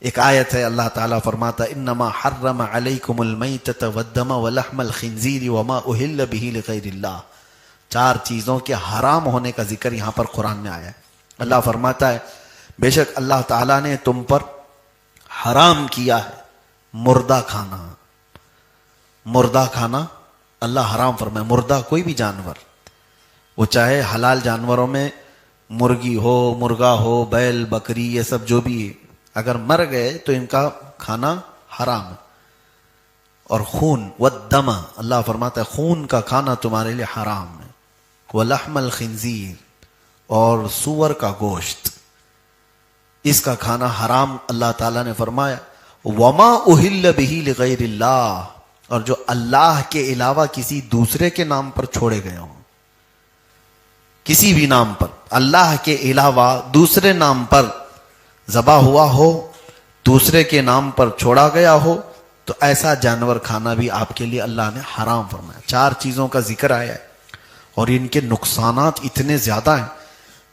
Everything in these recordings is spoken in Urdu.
ایک آیت ہے اللہ تعالیٰ فرماتا انما حرم علیکم المیتۃ والدم ولحم الخنزیر وما اہل بہ لغیر اللہ. 4 چیزوں کے حرام ہونے کا ذکر یہاں پر قرآن میں آیا ہے. اللہ فرماتا ہے بے شک اللہ تعالیٰ نے تم پر حرام کیا ہے مردہ کھانا. مردہ کھانا اللہ حرام فرمائے. مردہ کوئی بھی جانور، وہ چاہے حلال جانوروں میں مرغی ہو، مرغا ہو، بیل، بکری، یہ سب جو بھی اگر مر گئے تو ان کا کھانا حرام ہے. اور خون والدم، اللہ فرماتا ہے خون کا کھانا تمہارے لیے حرام ہے. ولحم الخنزیر، اور سور کا گوشت، اس کا کھانا حرام اللہ تعالیٰ نے فرمایا. وما اہل بہ لغیر اللہ، اور جو اللہ کے علاوہ کسی دوسرے کے نام پر چھوڑے گئے ہوں، کسی بھی نام پر اللہ کے علاوہ دوسرے نام پر ذبح ہوا ہو، دوسرے کے نام پر چھوڑا گیا ہو، تو ایسا جانور کھانا بھی آپ کے لیے اللہ نے حرام فرمایا. 4 چیزوں کا ذکر آیا ہے اور ان کے نقصانات اتنے زیادہ ہیں.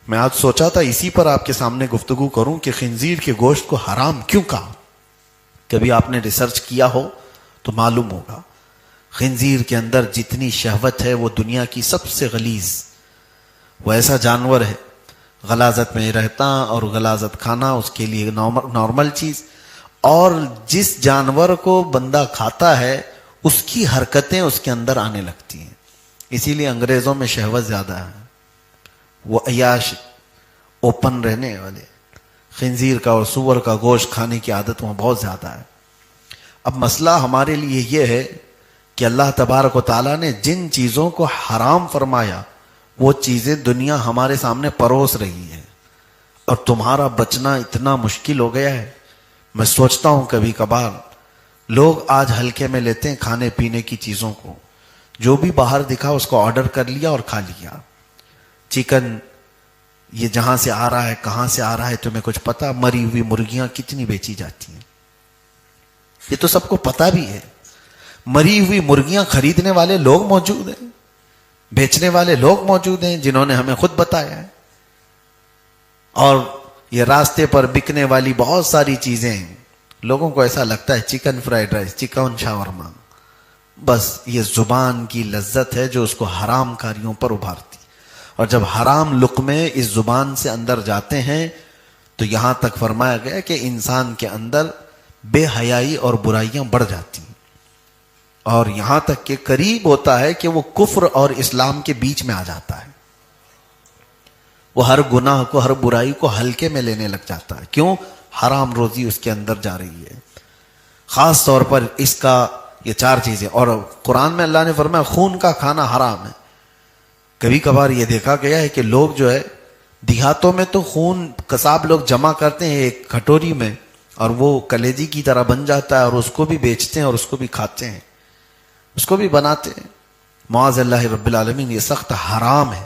میں آج سوچا تھا اسی پر آپ کے سامنے گفتگو کروں کہ خنزیر کے گوشت کو حرام کیوں کہا. کبھی آپ نے ریسرچ کیا ہو تو معلوم ہوگا خنزیر کے اندر جتنی شہوت ہے وہ دنیا کی سب سے غلیظ، وہ ایسا جانور ہے غلاظت میں رہتا اور غلاظت کھانا اس کے لیے نارمل چیز. اور جس جانور کو بندہ کھاتا ہے اس کی حرکتیں اس کے اندر آنے لگتی ہیں. اسی لیے انگریزوں میں شہوت زیادہ ہے، وہ عیاش اوپن رہنے والے. خنزیر کا اور سور کا گوشت کھانے کی عادت وہاں بہت زیادہ ہے. اب مسئلہ ہمارے لیے یہ ہے کہ اللہ تبارک و تعالیٰ نے جن چیزوں کو حرام فرمایا وہ چیزیں دنیا ہمارے سامنے پروس رہی ہے اور تمہارا بچنا اتنا مشکل ہو گیا ہے. میں سوچتا ہوں کبھی کبھار لوگ آج ہلکے میں لیتے ہیں کھانے پینے کی چیزوں کو، جو بھی باہر دکھا اس کو آرڈر کر لیا اور کھا لیا. چکن یہ جہاں سے آ رہا ہے کہاں سے آ رہا ہے تمہیں کچھ پتا؟ مری ہوئی مرغیاں کتنی بیچی جاتی ہیں یہ تو سب کو پتا بھی ہے. مری ہوئی مرغیاں خریدنے والے لوگ موجود ہیں، بیچنے والے لوگ موجود ہیں جنہوں نے ہمیں خود بتایا ہے. اور یہ راستے پر بکنے والی بہت ساری چیزیں ہیں. لوگوں کو ایسا لگتا ہے چکن فرائیڈ رائس، چکن شاورما، بس یہ زبان کی لذت ہے جو اس کو حرام کاریوں پر ابھارتی. اور جب حرام لقمے اس زبان سے اندر جاتے ہیں تو یہاں تک فرمایا گیا کہ انسان کے اندر بے حیائی اور برائیاں بڑھ جاتی ہیں، اور یہاں تک کہ قریب ہوتا ہے کہ وہ کفر اور اسلام کے بیچ میں آ جاتا ہے. وہ ہر گناہ کو، ہر برائی کو ہلکے میں لینے لگ جاتا ہے. کیوں؟ حرام روزی اس کے اندر جا رہی ہے. خاص طور پر اس کا یہ 4 چیزیں. اور قرآن میں اللہ نے فرمایا خون کا کھانا حرام ہے. کبھی کبھار یہ دیکھا گیا ہے کہ لوگ جو ہے دیہاتوں میں تو خون قصاب لوگ جمع کرتے ہیں ایک کھٹوری میں اور وہ کلیجی کی طرح بن جاتا ہے اور اس کو بھی بیچتے ہیں اور اس کو بھی کھاتے ہیں، اس کو بھی بناتے ہیں. معاذ اللہ رب العالمین، یہ سخت حرام ہے.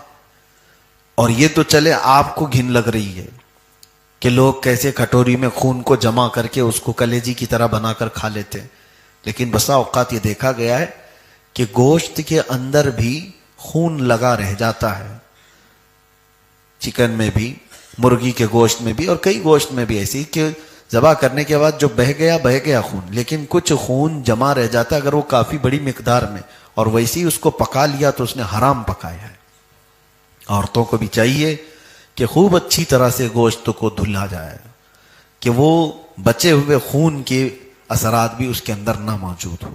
اور یہ تو چلے آپ کو گھن لگ رہی ہے کہ لوگ کیسے کھٹوری میں خون کو جمع کر کے اس کو کلیجی کی طرح بنا کر کھا لیتے ہیں، لیکن بسا اوقات یہ دیکھا گیا ہے کہ گوشت کے اندر بھی خون لگا رہ جاتا ہے. چکن میں بھی، مرغی کے گوشت میں بھی، اور کئی گوشت میں بھی ایسی کہ ذبح کرنے کے بعد جو بہہ گیا خون، لیکن کچھ خون جمع رہ جاتا ہے اگر وہ کافی بڑی مقدار میں، اور ویسے ہی اس کو پکا لیا تو اس نے حرام پکایا ہے. عورتوں کو بھی چاہیے کہ خوب اچھی طرح سے گوشت کو دھلا جائے کہ وہ بچے ہوئے خون کے اثرات بھی اس کے اندر نہ موجود ہو.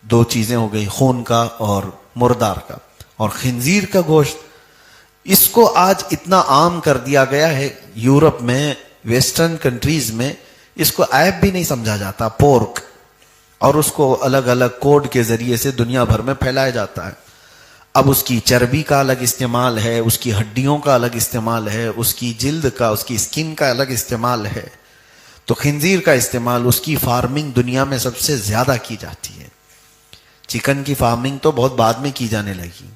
2 چیزیں ہو گئی، خون کا اور مردار کا. اور خنزیر کا گوشت، اس کو آج اتنا عام کر دیا گیا ہے یورپ میں، ویسٹرن کنٹریز میں اس کو عیب بھی نہیں سمجھا جاتا، پورک، اور اس کو الگ الگ کوڈ کے ذریعے سے دنیا بھر میں پھیلایا جاتا ہے. اب اس کی چربی کا الگ استعمال ہے، اس کی ہڈیوں کا الگ استعمال ہے، اس کی جلد کا، اس کی اسکن کا الگ استعمال ہے. تو خنزیر کا استعمال، اس کی فارمنگ دنیا میں سب سے زیادہ کی جاتی ہے. چکن کی فارمنگ تو بہت بعد میں کی جانے لگی،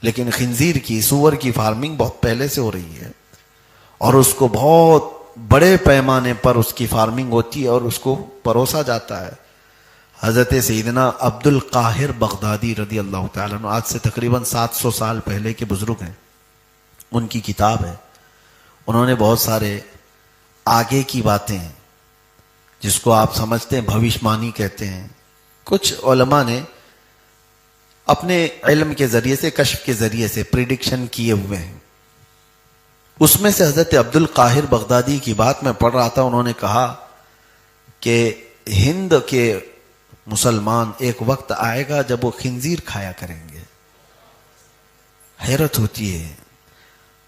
لیکن خنزیر کی، سور کی فارمنگ بہت پہلے سے ہو رہی ہے، اور اس کو بہت بڑے پیمانے پر اس کی فارمنگ ہوتی ہے اور اس کو پروسا جاتا ہے. حضرت سیدنا عبد القاہر بغدادی رضی اللہ تعالیٰ عنہ، آج سے تقریباً 700 سال پہلے کے بزرگ ہیں، ان کی کتاب ہے. انہوں نے بہت سارے آگے کی باتیں جس کو آپ سمجھتے ہیں بھوشمانی کہتے ہیں. کچھ علماء نے اپنے علم کے ذریعے سے، کشف کے ذریعے سے پریڈکشن کیے ہوئے ہیں. اس میں سے حضرت عبد القاہر بغدادی کی بات میں پڑھ رہا تھا. انہوں نے کہا کہ ہند کے مسلمان ایک وقت آئے گا جب وہ خنزیر کھایا کریں گے. حیرت ہوتی ہے.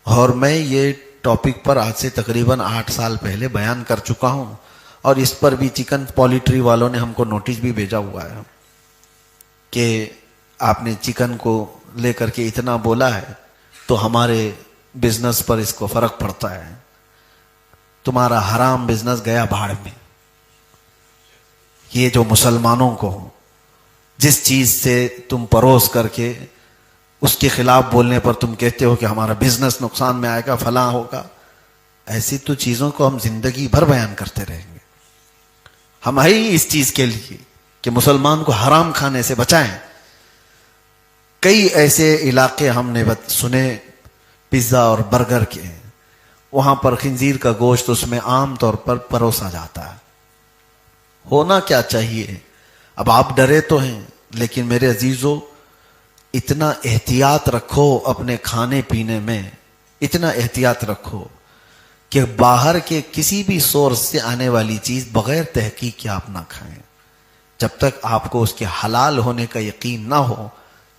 اور میں یہ ٹاپک پر آج سے تقریباً 8 سال پہلے بیان کر چکا ہوں، اور اس پر بھی چکن پولیٹری والوں نے ہم کو نوٹس بھی بھیجا ہوا ہے کہ آپ نے چکن کو لے کر کے اتنا بولا ہے تو ہمارے بزنس پر اس کو فرق پڑتا ہے. تمہارا حرام بزنس گیا بھاڑ میں. یہ جو مسلمانوں کو جس چیز سے تم پروس کر کے اس کے خلاف بولنے پر تم کہتے ہو کہ ہمارا بزنس نقصان میں آئے گا، فلاں ہوگا، ایسی تو چیزوں کو ہم زندگی بھر بیان کرتے رہیں گے. ہم ہے ہی اس چیز کے لیے کہ مسلمان کو حرام کھانے سے بچائیں. کئی ایسے علاقے ہم نے سنے پیزا اور برگر کے، وہاں پر خنزیر کا گوشت اس میں عام طور پر پروسا جاتا ہے. ہونا کیا چاہیے؟ اب آپ ڈرے تو ہیں، لیکن میرے عزیزو اتنا احتیاط رکھو اپنے کھانے پینے میں، اتنا احتیاط رکھو کہ باہر کے کسی بھی سورس سے آنے والی چیز بغیر تحقیق کے آپ نہ کھائیں. جب تک آپ کو اس کے حلال ہونے کا یقین نہ ہو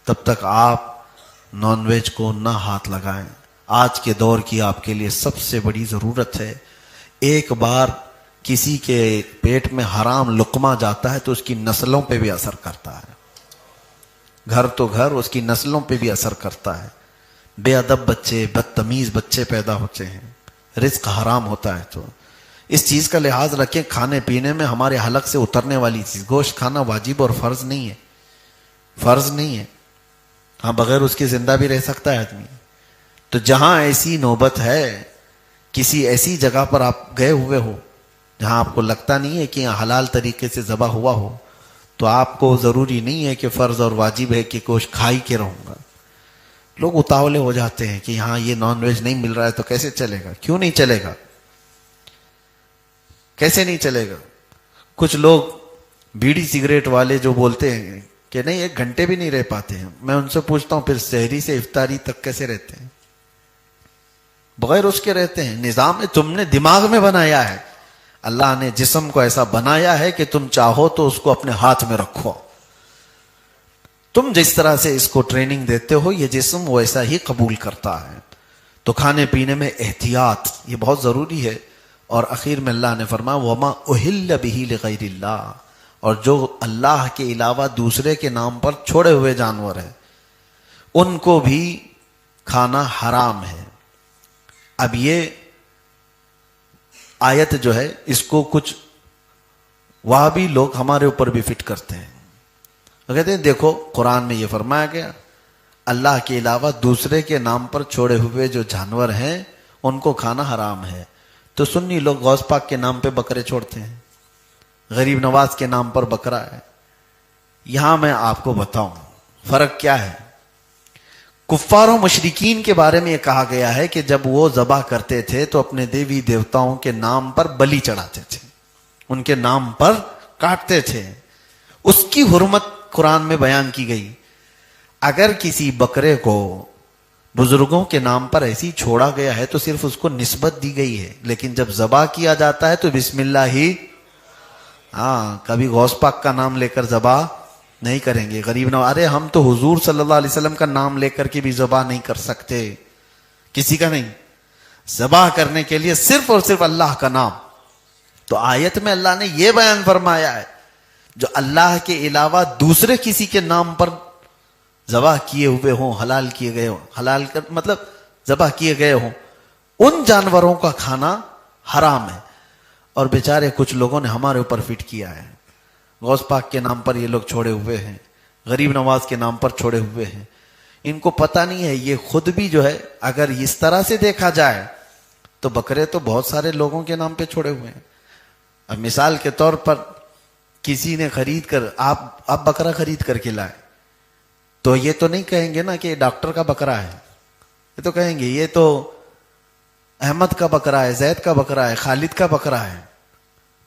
تب تک آپ نان ویج کو نہ ہاتھ لگائیں. آج کے دور کی آپ کے لیے سب سے بڑی ضرورت ہے. ایک بار کسی کے پیٹ میں حرام لقمہ جاتا ہے تو اس کی نسلوں پہ بھی اثر کرتا ہے. گھر تو گھر، اس کی نسلوں پہ بھی اثر کرتا ہے. بے ادب بچے، بدتمیز بچے پیدا ہوتے ہیں. رزق حرام ہوتا ہے. تو اس چیز کا لحاظ رکھیں. کھانے پینے میں ہمارے حلق سے اترنے والی چیز، گوشت کھانا واجب اور فرض نہیں ہے. فرض نہیں ہے. ہاں بغیر اس کے زندہ بھی رہ سکتا ہے آدمی. تو جہاں ایسی نوبت ہے، کسی ایسی جگہ پر آپ گئے ہوئے ہو جہاں آپ کو لگتا نہیں ہے کہ یہاں حلال طریقے سے ذبح ہوا ہو، تو آپ کو ضروری نہیں ہے کہ فرض اور واجب ہے کہ گوشت کھا ہی کے رہوں گا. لوگ اتاولے ہو جاتے ہیں کہ یہاں یہ نان ویج نہیں مل رہا ہے تو کیسے چلے گا. کیوں نہیں چلے گا؟ کیسے نہیں چلے گا؟ کچھ لوگ بیڑی سگریٹ والے جو بولتے ہیں کہ نہیں 1 گھنٹے بھی نہیں رہ پاتے ہیں، میں ان سے پوچھتا ہوں پھر سحری سے افطاری تک کیسے رہتے ہیں؟ بغیر اس کے رہتے ہیں. نظام تم نے دماغ میں بنایا ہے. اللہ نے جسم کو ایسا بنایا ہے کہ تم چاہو تو اس کو اپنے ہاتھ میں رکھو. تم جس طرح سے اس کو ٹریننگ دیتے ہو یہ جسم ویسا ہی قبول کرتا ہے. تو کھانے پینے میں احتیاط یہ بہت ضروری ہے. اور اخیر میں اللہ نے فرمایا وما اہل بہ لغیر اللہ، اور جو اللہ کے علاوہ دوسرے کے نام پر چھوڑے ہوئے جانور ہیں ان کو بھی کھانا حرام ہے. اب یہ آیت جو ہے اس کو کچھ وہابی لوگ ہمارے اوپر بھی فٹ کرتے ہیں. کہتے ہیں دیکھو قرآن میں یہ فرمایا گیا اللہ کے علاوہ دوسرے کے نام پر چھوڑے ہوئے جو جانور ہیں ان کو کھانا حرام ہے. تو سنی لوگ غوث پاک کے نام پہ بکرے چھوڑتے ہیں، غریب نواز کے نام پر بکرا ہے. یہاں میں آپ کو بتاؤں فرق کیا ہے. کفار و مشرکین کے بارے میں یہ کہا گیا ہے کہ جب وہ ذبح کرتے تھے تو اپنے دیوی دیوتاؤں کے نام پر بلی چڑھاتے تھے، ان کے نام پر کاٹتے تھے. اس کی حرمت قرآن میں بیان کی گئی. اگر کسی بکرے کو بزرگوں کے نام پر ایسی چھوڑا گیا ہے تو صرف اس کو نسبت دی گئی ہے، لیکن جب ذبح کیا جاتا ہے تو بسم اللہ ہی. کبھی غوث پاک کا نام لے کر ذبح نہیں کریں گے. غریب نواز، ارے ہم تو حضور صلی اللہ علیہ وسلم کا نام لے کر کے بھی ذبح نہیں کر سکتے، کسی کا نہیں. ذبح کرنے کے لیے صرف اور صرف اللہ کا نام. تو آیت میں اللہ نے یہ بیان فرمایا ہے جو اللہ کے علاوہ دوسرے کسی کے نام پر ذبح کیے ہوئے ہوں، حلال کیے گئے ہوں، حلال مطلب ذبح کیے گئے ہوں، ان جانوروں کا کھانا حرام ہے. اور بیچارے کچھ لوگوں نے ہمارے اوپر فٹ کیا ہے. غوث پاک کے نام پر یہ لوگ چھوڑے ہوئے ہیں، غریب نواز کے نام پر چھوڑے ہوئے ہیں. ان کو پتہ نہیں ہے یہ خود بھی جو ہے اگر اس طرح سے دیکھا جائے تو بکرے تو بہت سارے لوگوں کے نام پہ چھوڑے ہوئے ہیں. اب مثال کے طور پر کسی نے خرید کر آپ بکرا خرید کر کے لائے تو یہ تو نہیں کہیں گے نا کہ ڈاکٹر کا بکرا ہے. یہ تو کہیں گے یہ تو احمد کا بکرا ہے، زید کا بکرا ہے، خالد کا بکرا ہے.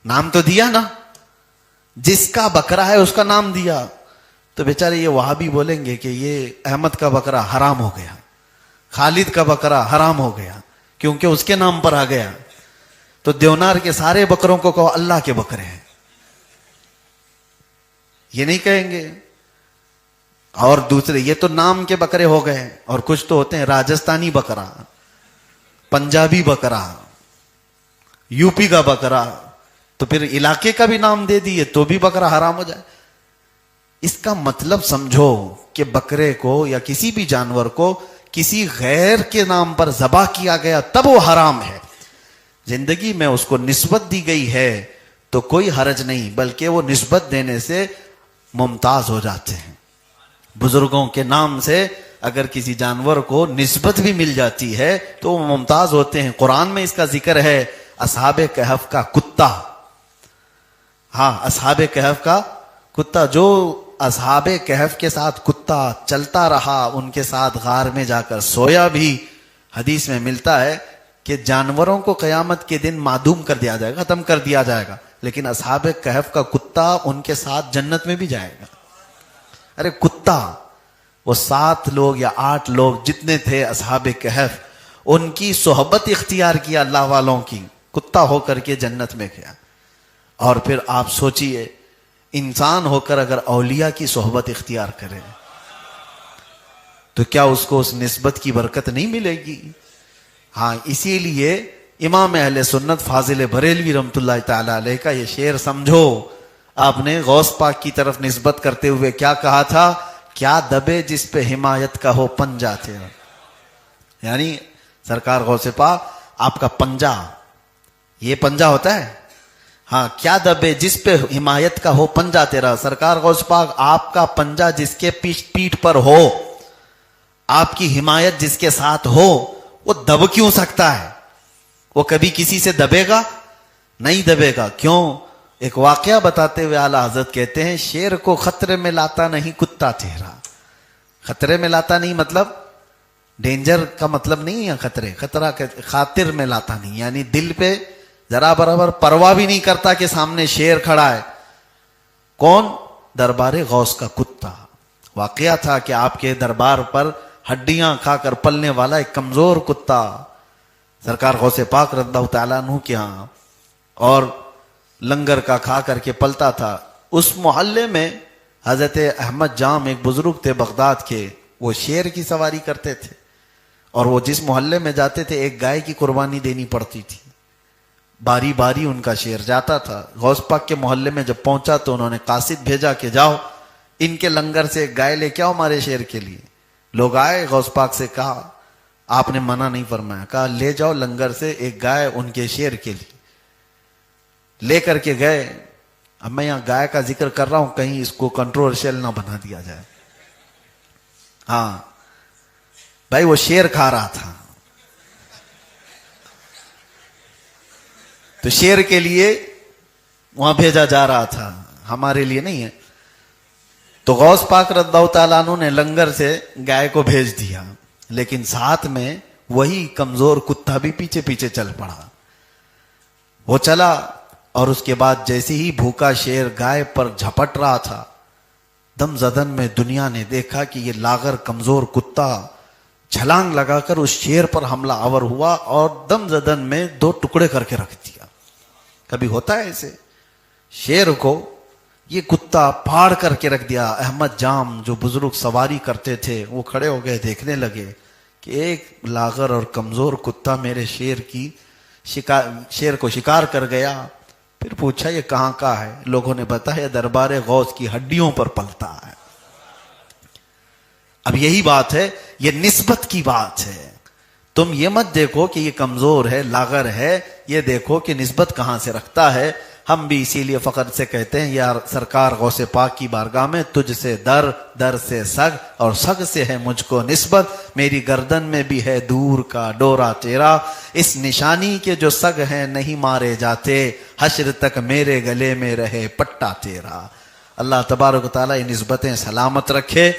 نام تو دیا نا, جس کا بکرا ہے اس کا نام دیا. تو بیچارے یہ وہابی بولیں گے کہ یہ احمد کا بکرا حرام ہو گیا, خالد کا بکرا حرام ہو گیا کیونکہ اس کے نام پر آ گیا. تو دیونار کے سارے بکروں کو کہو اللہ کے بکرے ہیں, یہ نہیں کہیں گے. اور دوسرے یہ تو نام کے بکرے ہو گئے, اور کچھ تو ہوتے ہیں راجستھانی بکرا, پنجابی بکرا, یو پی کا بکرا, تو پھر علاقے کا بھی نام دے دیے تو بھی بکرا حرام ہو جائے. اس کا مطلب سمجھو کہ بکرے کو یا کسی بھی جانور کو کسی غیر کے نام پر ذبح کیا گیا تب وہ حرام ہے. زندگی میں اس کو نسبت دی گئی ہے تو کوئی حرج نہیں, بلکہ وہ نسبت دینے سے ممتاز ہو جاتے ہیں. بزرگوں کے نام سے اگر کسی جانور کو نسبت بھی مل جاتی ہے تو وہ ممتاز ہوتے ہیں. قرآن میں اس کا ذکر ہے, اصحاب کہف کا کتا. ہاں, اصحاب کہف کا کتا, جو اصحاب کہف کے ساتھ کتا چلتا رہا, ان کے ساتھ غار میں جا کر سویا بھی. حدیث میں ملتا ہے کہ جانوروں کو قیامت کے دن معدوم کر دیا جائے گا, ختم کر دیا جائے گا, لیکن اصحاب کہف کا کتا ان کے ساتھ جنت میں بھی جائے گا. ارے کتا, وہ 7 لوگ یا 8 لوگ جتنے تھے اصحاب کہف, ان کی صحبت اختیار کیا اللہ والوں کی, کتا ہو کر کے جنت میں گیا. اور پھر آپ سوچئے انسان ہو کر اگر اولیاء کی صحبت اختیار کرے تو کیا اس کو اس نسبت کی برکت نہیں ملے گی؟ ہاں, اسی لیے امام اہل سنت فاضل بریلوی رحمۃ اللہ تعالی علیہ کا یہ شعر سمجھو. آپ نے غوث پاک کی طرف نسبت کرتے ہوئے کیا کہا تھا؟ کیا دبے جس پہ حمایت کا ہو پنجہ تیرا. یعنی سرکار غوث پاک آپ کا پنجہ, یہ پنجہ ہوتا ہے. ہاں, کیا دبے جس پہ حمایت کا ہو پنجہ تیرا. سرکار غوث پاک آپ کا پنجہ جس کے پیٹھ پر ہو, آپ کی حمایت جس کے ساتھ ہو, وہ دب کیوں سکتا ہے؟ وہ کبھی کسی سے دبے گا؟ نہیں دبے گا. کیوں؟ ایک واقعہ بتاتے ہوئے اعلیٰ حضرت کہتے ہیں, شیر کو خطرے میں لاتا نہیں کتا تیرا. خطرے میں لاتا نہیں مطلب ڈینجر کا مطلب نہیں ہے خطرے, خطرہ خاطر میں لاتا نہیں, یعنی دل پہ ذرا برابر پرواہ بھی نہیں کرتا کہ سامنے شیر کھڑا ہے. کون؟ دربار غوث کا کتا. واقعہ تھا کہ آپ کے دربار پر ہڈیاں کھا کر پلنے والا ایک کمزور کتا سرکار غوث پاک رضی اللہ تعالیٰ عنہ کے ہاں, اور لنگر کا کھا کر کے پلتا تھا. اس محلے میں حضرت احمد جام ایک بزرگ تھے بغداد کے, وہ شیر کی سواری کرتے تھے, اور وہ جس محلے میں جاتے تھے ایک گائے کی قربانی دینی پڑتی تھی. باری باری ان کا شیر جاتا تھا. غوث پاک کے محلے میں جب پہنچا تو انہوں نے قاصد بھیجا کہ جاؤ ان کے لنگر سے ایک گائے لے کے آؤ ہمارے شیر کے لیے. لوگ آئے, غوث پاک سے کہا, آپ نے منع نہیں فرمایا, کہا لے جاؤ لنگر سے ایک گائے ان کے شیر کے لیے. لے کر کے گئے. اب میں یہاں گائے کا ذکر کر رہا ہوں, کہیں اس کو کنٹروورشل نہ بنا دیا جائے. ہاں بھائی, وہ شیر کھا رہا تھا, تو شیر کے لیے وہاں بھیجا جا رہا تھا, ہمارے لیے نہیں ہے. تو غوث پاک رضی اللہ تعالیٰ عنہ نے لنگر سے گائے کو بھیج دیا, لیکن ساتھ میں وہی کمزور کتا بھی پیچھے پیچھے چل پڑا. وہ چلا, اور اس کے بعد جیسے ہی بھوکا شیر گائے پر جھپٹ رہا تھا, دم زدن میں دنیا نے دیکھا کہ یہ لاغر کمزور کتا چھلانگ لگا کر اس شیر پر حملہ آور ہوا اور دم زدن میں 2 ٹکڑے کر کے رکھ دیا. کبھی ہوتا ہے ایسے؟ شیر کو یہ کتا پھاڑ کر کے رکھ دیا. احمد جام جو بزرگ سواری کرتے تھے وہ کھڑے ہو گئے, دیکھنے لگے کہ ایک لاغر اور کمزور کتا میرے شیر کو شکار کر گیا. پھر پوچھا یہ کہاں کا ہے؟ لوگوں نے بتایا دربار غوث کی ہڈیوں پر پلتا ہے. اب یہی بات ہے, یہ نسبت کی بات ہے. تم یہ مت دیکھو کہ یہ کمزور ہے, لاغر ہے, یہ دیکھو کہ نسبت کہاں سے رکھتا ہے. ہم بھی اسی لیے فخر سے کہتے ہیں یار سرکار غوث پاک کی بارگاہ میں تجھ سے در, در سے سگ, اور سگ سے ہے مجھ کو نسبت. میری گردن میں بھی ہے دور کا ڈورا تیرا, اس نشانی کے جو سگ ہیں نہیں مارے جاتے, حشر تک میرے گلے میں رہے پٹا تیرا. اللہ تبارک و تعالیٰ یہ نسبتیں سلامت رکھے.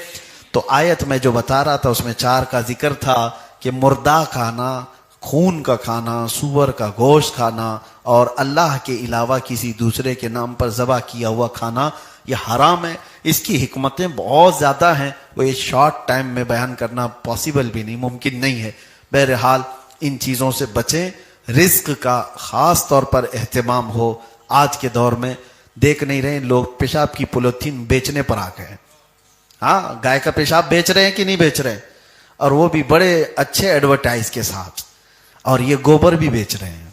تو آیت میں جو بتا رہا تھا اس میں 4 کا ذکر تھا کہ مردہ کھانا, خون کا کھانا، سور کا گوشت کھانا اور اللہ کے علاوہ کسی دوسرے کے نام پر ذبح کیا ہوا کھانا یہ حرام ہے۔ اس کی حکمتیں بہت زیادہ ہیں، وہ ایک شارٹ ٹائم میں بیان کرنا پاسبل بھی نہیں، ممکن نہیں ہے۔ بہرحال ان چیزوں سے بچیں، رزق کا خاص طور پر اہتمام ہو۔ آج کے دور میں دیکھ نہیں رہے لوگ پیشاب کی پولیتھین بیچنے پر آ گئے ہیں۔ ہاں، گائے کا پیشاب بیچ رہے ہیں کہ نہیں بیچ رہے، اور وہ بھی بڑے اچھے ایڈورٹائز کے ساتھ، اور یہ گوبر بھی بیچ رہے ہیں،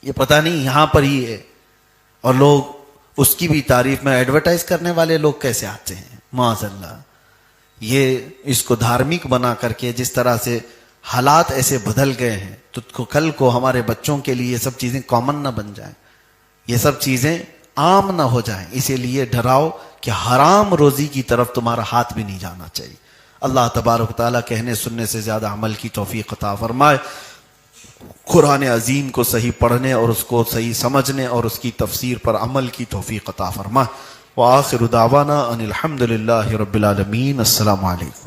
یہ پتہ نہیں یہاں پر ہی ہے، اور لوگ اس کی بھی تعریف میں ایڈورٹائز کرنے والے لوگ کیسے آتے ہیں، معاذ اللہ۔ یہ اس کو دھارمک بنا کر کے جس طرح سے حالات ایسے بدل گئے ہیں تو کل کو ہمارے بچوں کے لیے یہ سب چیزیں کامن نہ بن جائیں، یہ سب چیزیں عام نہ ہو جائیں، اسی لیے ڈراؤ کہ حرام روزی کی طرف تمہارا ہاتھ بھی نہیں جانا چاہیے۔ اللہ تبارک و تعالیٰ کہنے سننے سے زیادہ عمل کی توفیق عطا فرمائے، قرآن عظیم کو صحیح پڑھنے اور اس کو صحیح سمجھنے اور اس کی تفسیر پر عمل کی توفیق عطا فرمائے۔ وآخر دعوانا ان الحمد للہ رب العالمین۔ السلام علیکم۔